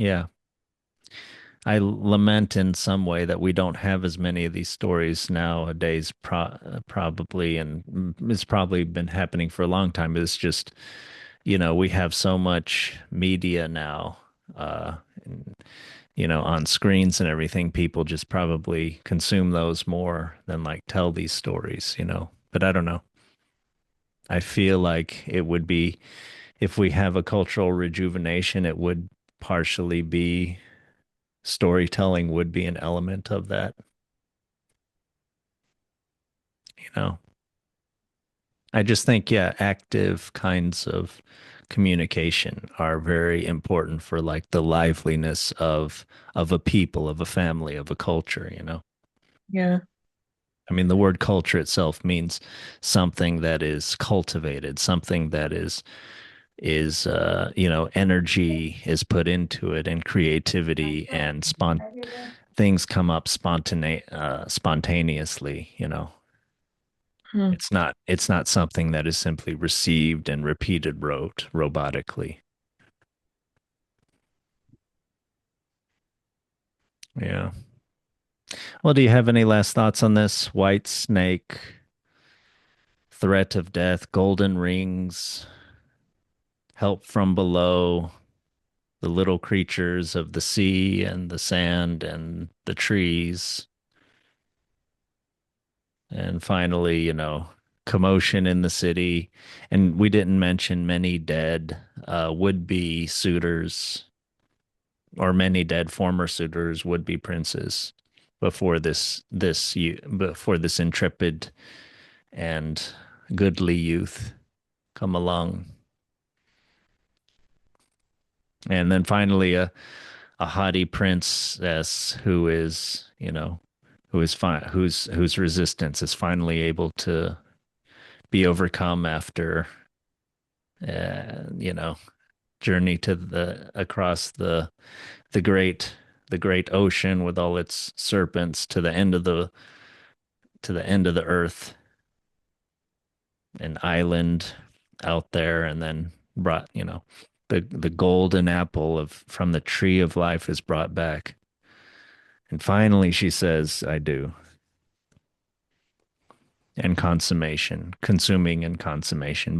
Yeah. I lament in some way that we don't have as many of these stories nowadays, probably, and it's probably been happening for a long time. It's just, we have so much media now, and, on screens and everything. People just probably consume those more than like tell these stories. But I don't know. I feel like it would be, if we have a cultural rejuvenation, it would partially be storytelling would be an element of that, you know. I just think, yeah, active kinds of communication are very important for like the liveliness of a people, of a family, of a culture. Yeah. I mean, the word culture itself means something that is cultivated, something that is energy is put into it and creativity and things come up spontaneously. Hmm. It's not something that is simply received and repeated robotically. Yeah. Well, do you have any last thoughts on this? White snake, threat of death, golden rings, help from below, the little creatures of the sea and the sand and the trees. And finally, commotion in the city. And we didn't mention many dead would-be suitors, or many dead former suitors, would-be princes, before this intrepid and goodly youth come along. And then finally, a haughty princess whose resistance is finally able to be overcome after you know journey to the across the great ocean with all its serpents to the end of the earth, an island out there, and then brought the golden apple of from the tree of life is brought back, and finally she says, I do. And consummation, consuming and consummation. But